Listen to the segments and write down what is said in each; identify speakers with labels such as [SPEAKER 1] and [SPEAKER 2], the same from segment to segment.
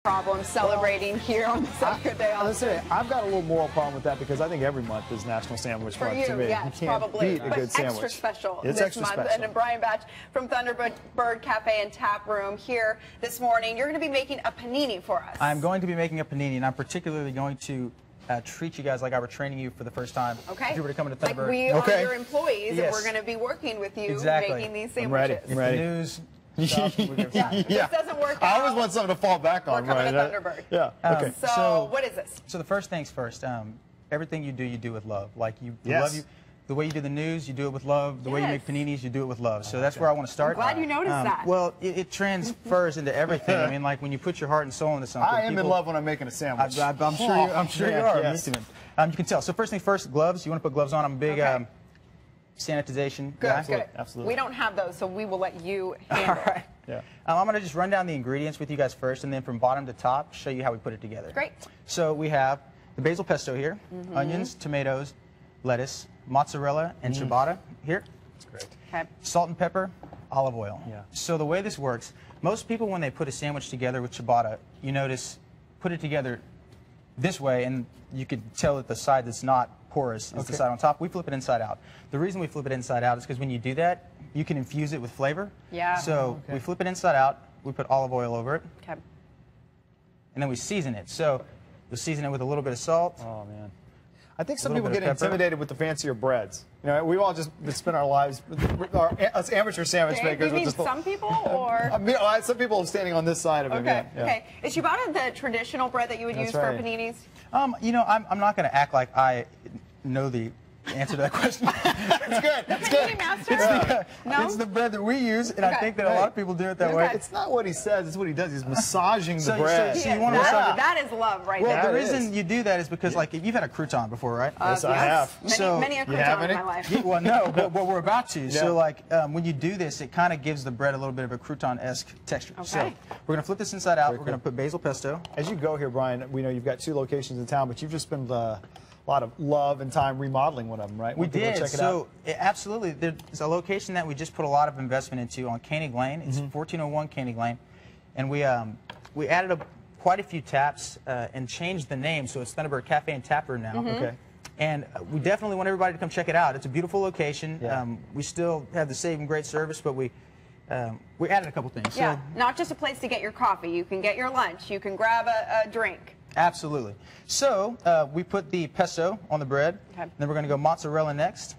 [SPEAKER 1] problem celebrating here on the second day off.
[SPEAKER 2] Listen, I've got a little moral problem with that because I think every month is National Sandwich Month to me.
[SPEAKER 1] Yes,
[SPEAKER 2] you can't
[SPEAKER 1] probably.
[SPEAKER 2] beat a good sandwich.
[SPEAKER 1] Extra special
[SPEAKER 2] it's
[SPEAKER 1] this
[SPEAKER 2] extra
[SPEAKER 1] month.
[SPEAKER 2] special.
[SPEAKER 1] And Brian Batch from Thunderbird Café and Tap Room here this morning. You're going to be making a panini for us.
[SPEAKER 3] I'm going to be making a panini, and I'm particularly going to treat you guys like I were training you for the first time.
[SPEAKER 1] Okay.
[SPEAKER 3] If you were to come into Thunderbird.
[SPEAKER 1] Like we are your employees, and we're going to be working with you making these sandwiches.
[SPEAKER 2] I'm ready.
[SPEAKER 3] The news.
[SPEAKER 1] This doesn't work out.
[SPEAKER 2] I always want something to fall back on.
[SPEAKER 1] We're coming to Thunderbird.
[SPEAKER 2] Yeah. Okay.
[SPEAKER 1] So what is this?
[SPEAKER 3] So the first things first. Everything you do with love. Like you love you. The way you do the news, you do it with love. The way you make paninis, you do it with love. So that's where I want to start.
[SPEAKER 1] I'm glad you noticed that.
[SPEAKER 3] Well, it transfers into everything. I mean, like when you put your heart and soul into something.
[SPEAKER 2] I am in love when I'm making a sandwich.
[SPEAKER 3] I'm sure you are.
[SPEAKER 2] Yes.
[SPEAKER 3] Me too. You can tell. So first thing first, gloves. You want to put gloves on. I'm a big sanitization guy.
[SPEAKER 1] Good.
[SPEAKER 2] Absolutely.
[SPEAKER 1] We don't have those, so we will let you handle it.
[SPEAKER 2] Yeah.
[SPEAKER 3] I'm going to just run down the ingredients with you guys first, and then from bottom to top, show you how we put it together.
[SPEAKER 1] Great.
[SPEAKER 3] So we have the basil pesto here, onions, tomatoes, lettuce, mozzarella, and ciabatta here.
[SPEAKER 2] That's great.
[SPEAKER 1] Okay.
[SPEAKER 3] Salt and pepper, olive oil.
[SPEAKER 2] Yeah.
[SPEAKER 3] So the way this works, most people when they put a sandwich together with ciabatta, you notice, put it together this way, and you can tell that the side that's not porous is the side on top. We flip it inside out. The reason we flip it inside out is because when you do that, you can infuse it with flavor.
[SPEAKER 1] Yeah.
[SPEAKER 3] So we flip it inside out, we put olive oil over it,
[SPEAKER 1] Okay.
[SPEAKER 3] and then we season it. So we'll season it with a little bit of salt.
[SPEAKER 2] Oh, man. I think some
[SPEAKER 3] little
[SPEAKER 2] people
[SPEAKER 3] bit
[SPEAKER 2] get
[SPEAKER 3] of pepper.
[SPEAKER 2] intimidated with the fancier breads. You know, we've all just spent our lives, us amateur sandwich makers.
[SPEAKER 1] You mean some people, or?
[SPEAKER 2] Some people standing on this side of it.
[SPEAKER 1] Okay.
[SPEAKER 2] Yeah.
[SPEAKER 1] Okay. Is ciabatta the traditional bread that you would use for paninis?
[SPEAKER 3] You know, I'm not going to act like I know the answer to that question.
[SPEAKER 2] It's good.
[SPEAKER 1] It's good. Master?
[SPEAKER 3] It's the bread that we use, and I think that a lot of people do it that way.
[SPEAKER 2] It's not what he says, it's what he does. He's massaging the bread.
[SPEAKER 3] So you want to massage
[SPEAKER 1] that is love right there.
[SPEAKER 3] Well, the reason you do that is because, like, you've had a crouton before, right?
[SPEAKER 2] Yes, I have.
[SPEAKER 1] Many a crouton in my life.
[SPEAKER 3] Well, no, but we're about to. Yeah. So, like, when you do this, it kind of gives the bread a little bit of a crouton-esque texture.
[SPEAKER 1] Okay.
[SPEAKER 3] So we're going to flip this inside out. We're going to put basil pesto.
[SPEAKER 2] As you go here, Brian, we know you've got 2 locations in town, but you've just spent a lot of love and time remodeling one of them, right?
[SPEAKER 3] We did.
[SPEAKER 2] Check it out.
[SPEAKER 3] Absolutely. There's a location that we just put a lot of investment into on Koenig Lane. It's 1401 Koenig Lane. And we added quite a few taps and changed the name, so it's Thunderbird Café and Tap Room now.
[SPEAKER 2] Okay.
[SPEAKER 3] And we definitely want everybody to come check it out. It's a beautiful location.
[SPEAKER 2] Yeah.
[SPEAKER 3] We still have the same great service, but we added a couple things.
[SPEAKER 1] Yeah, not just a place to get your coffee. You can get your lunch. You can grab a drink.
[SPEAKER 3] Absolutely. So we put the pesto on the bread.
[SPEAKER 1] Okay.
[SPEAKER 3] Then we're going to go mozzarella next.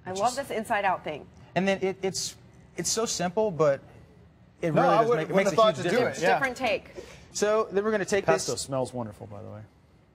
[SPEAKER 1] I love this inside-out thing.
[SPEAKER 3] And then it's so simple, but it
[SPEAKER 2] No,
[SPEAKER 3] really
[SPEAKER 2] I
[SPEAKER 3] does makes a huge difference.
[SPEAKER 1] Different take.
[SPEAKER 3] So then we're going to take
[SPEAKER 2] Pesto
[SPEAKER 3] this,
[SPEAKER 2] smells wonderful, by the way.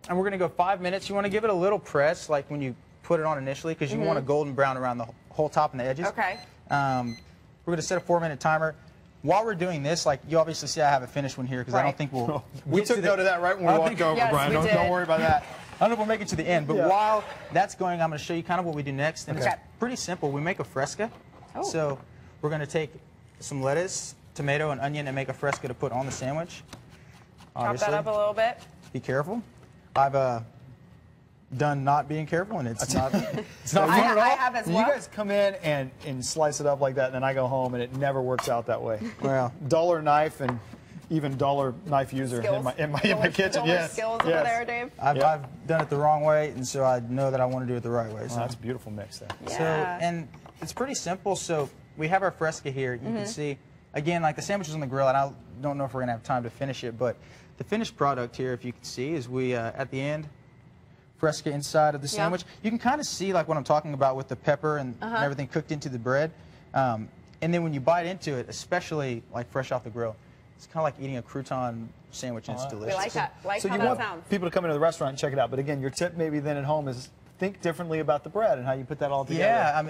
[SPEAKER 3] and we're going to go 5 minutes. You want to give it a little press, like when you put it on initially, because you want a golden brown around the whole top and the edges.
[SPEAKER 1] Okay.
[SPEAKER 3] We're going to set a 4-minute timer. While we're doing this, like you obviously see I have a finished one here because I don't think we'll.
[SPEAKER 2] We took note of that right when we walked over,
[SPEAKER 1] yes,
[SPEAKER 2] Brian.
[SPEAKER 1] we did.
[SPEAKER 2] Don't worry about that.
[SPEAKER 3] I don't know if we'll make it to the end, but while that's going, I'm going to show you kind of what we do next. And
[SPEAKER 1] Okay.
[SPEAKER 3] it's pretty simple. We make a fresca.
[SPEAKER 1] Oh.
[SPEAKER 3] So we're going to take some lettuce, tomato, and onion and make a fresca to put on the sandwich.
[SPEAKER 1] Chop that up a little bit.
[SPEAKER 3] Be careful. I've done not being careful, and it's not fun at all.
[SPEAKER 1] I have as well.
[SPEAKER 2] You guys come in and slice it up like that, and then I go home, and it never works out that way.
[SPEAKER 3] Well,
[SPEAKER 2] Duller knife and even duller knife user in my kitchen. Yes.
[SPEAKER 1] Skills over there, Dave.
[SPEAKER 3] I've done it the wrong way, and so I know that I want to do it the right way. So
[SPEAKER 2] that's a beautiful mix there.
[SPEAKER 1] Yeah.
[SPEAKER 3] So, and it's pretty simple. So we have our fresca here. You can see, again, like the sandwich is on the grill, and I don't know if we're going to have time to finish it, but the finished product here, if you can see, is we, at the end, fresca inside of the sandwich. You can kind of see like what I'm talking about with the pepper and everything cooked into the bread. And then when you bite into it, especially like fresh off the grill, it's kind of like eating a crouton sandwich, and it's delicious.
[SPEAKER 1] We like that. Like
[SPEAKER 2] So
[SPEAKER 1] how
[SPEAKER 2] you
[SPEAKER 1] that
[SPEAKER 2] want
[SPEAKER 1] sounds.
[SPEAKER 2] people to come into the restaurant and check it out. But again, your tip maybe then at home is think differently about the bread and how you put that all together.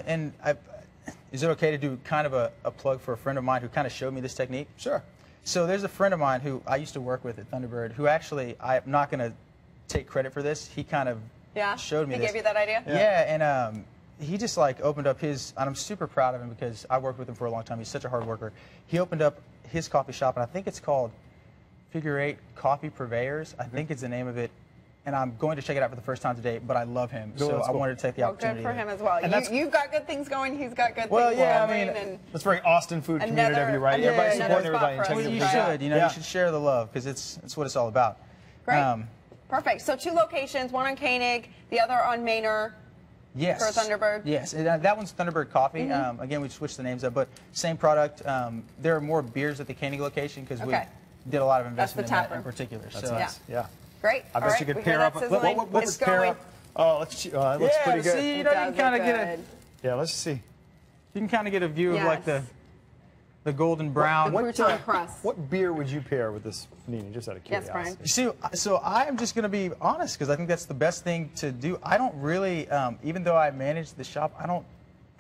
[SPEAKER 3] Yeah, is it okay to do kind of a plug for a friend of mine who kind of showed me this technique?
[SPEAKER 2] Sure.
[SPEAKER 3] So there's a friend of mine who I used to work with at Thunderbird who actually, I'm not going to take credit for this. He kind of showed me this.
[SPEAKER 1] He gave you that idea?
[SPEAKER 3] Yeah, and he just like opened up his, and I'm super proud of him because I worked with him for a long time. He's such a hard worker. He opened up his coffee shop, and I think it's called Figure 8 Coffee Purveyors. I think it's the name of it. and I'm going to check it out for the first time today, but I love him, so
[SPEAKER 2] that's
[SPEAKER 3] I
[SPEAKER 2] cool.
[SPEAKER 3] wanted to take the
[SPEAKER 1] Well,
[SPEAKER 3] opportunity.
[SPEAKER 1] good for him as well.
[SPEAKER 2] And
[SPEAKER 1] You've got good things going. He's got good
[SPEAKER 3] Well,
[SPEAKER 1] things
[SPEAKER 3] yeah, I
[SPEAKER 1] going.
[SPEAKER 3] mean,
[SPEAKER 1] and
[SPEAKER 2] That's very Austin food community,
[SPEAKER 1] Another-
[SPEAKER 2] right?
[SPEAKER 1] yeah,
[SPEAKER 2] Everybody's
[SPEAKER 1] another
[SPEAKER 2] supporting everybody and
[SPEAKER 1] spot for us
[SPEAKER 2] checking
[SPEAKER 3] Well, you
[SPEAKER 2] everything out.
[SPEAKER 3] should, you know,
[SPEAKER 2] Yeah.
[SPEAKER 3] you should share the love because it's what it's all about.
[SPEAKER 1] great. Perfect. So 2 locations, one on Koenig, the other on Manor.
[SPEAKER 3] Yes.
[SPEAKER 1] For Thunderbird?
[SPEAKER 3] Yes, and, that one's Thunderbird Coffee. Again, we switched the names up, but same product. There are more beers at the Koenig location because
[SPEAKER 1] Okay.
[SPEAKER 3] we did a lot of
[SPEAKER 1] That's the
[SPEAKER 3] investment in
[SPEAKER 1] tap
[SPEAKER 3] that in
[SPEAKER 1] room.
[SPEAKER 3] particular.
[SPEAKER 2] That's
[SPEAKER 3] so
[SPEAKER 2] nice. Yeah.
[SPEAKER 1] Great.
[SPEAKER 2] I
[SPEAKER 1] All
[SPEAKER 2] bet
[SPEAKER 1] right,
[SPEAKER 2] you could
[SPEAKER 1] we hear
[SPEAKER 2] pair
[SPEAKER 1] that
[SPEAKER 2] up.
[SPEAKER 1] sizzling.
[SPEAKER 2] Let's
[SPEAKER 1] It's
[SPEAKER 2] pair
[SPEAKER 1] going.
[SPEAKER 2] up. Oh, let's. That looks
[SPEAKER 3] yeah,
[SPEAKER 2] pretty good.
[SPEAKER 3] see, you
[SPEAKER 1] It
[SPEAKER 3] know, you
[SPEAKER 1] does
[SPEAKER 3] can kind
[SPEAKER 1] look
[SPEAKER 3] of get a
[SPEAKER 1] good.
[SPEAKER 2] Yeah, let's see.
[SPEAKER 3] you can kind of get a view of like
[SPEAKER 1] Yes.
[SPEAKER 3] the golden brown.
[SPEAKER 1] The crouton crust.
[SPEAKER 2] What beer would you pair with this panini? Just out of
[SPEAKER 1] Yes,
[SPEAKER 2] curiosity.
[SPEAKER 1] Brian.
[SPEAKER 3] See, so I am just going to be honest because I think that's the best thing to do. I don't really, even though I manage the shop, I don't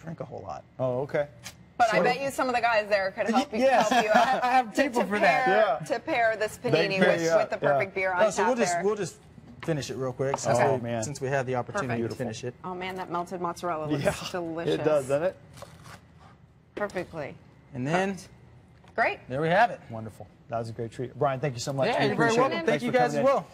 [SPEAKER 3] drink a whole lot.
[SPEAKER 2] Oh, okay.
[SPEAKER 1] But I bet you some of the guys there could help you.
[SPEAKER 3] Yes.
[SPEAKER 1] Help you out
[SPEAKER 3] I have people for that.
[SPEAKER 2] Yeah.
[SPEAKER 1] To pair this
[SPEAKER 2] They
[SPEAKER 1] panini
[SPEAKER 2] pair
[SPEAKER 1] with,
[SPEAKER 2] you up,
[SPEAKER 1] with the perfect beer on
[SPEAKER 3] So
[SPEAKER 1] tap
[SPEAKER 3] we'll just finish it real quick since,
[SPEAKER 2] Oh, man.
[SPEAKER 3] since we have the opportunity
[SPEAKER 1] Perfect.
[SPEAKER 3] to finish it.
[SPEAKER 1] Oh man, that melted mozzarella looks
[SPEAKER 2] Yeah,
[SPEAKER 1] delicious.
[SPEAKER 2] it does, doesn't it?
[SPEAKER 1] Perfectly.
[SPEAKER 3] And then
[SPEAKER 1] Great.
[SPEAKER 3] there we have it.
[SPEAKER 2] Wonderful. That was a great treat. Brian, thank you so much.
[SPEAKER 3] Yeah,
[SPEAKER 2] We
[SPEAKER 3] you're very
[SPEAKER 2] appreciate it.
[SPEAKER 3] welcome. Thank
[SPEAKER 2] Thanks
[SPEAKER 3] you
[SPEAKER 2] for
[SPEAKER 3] guys
[SPEAKER 2] coming
[SPEAKER 3] as
[SPEAKER 2] in.
[SPEAKER 3] well.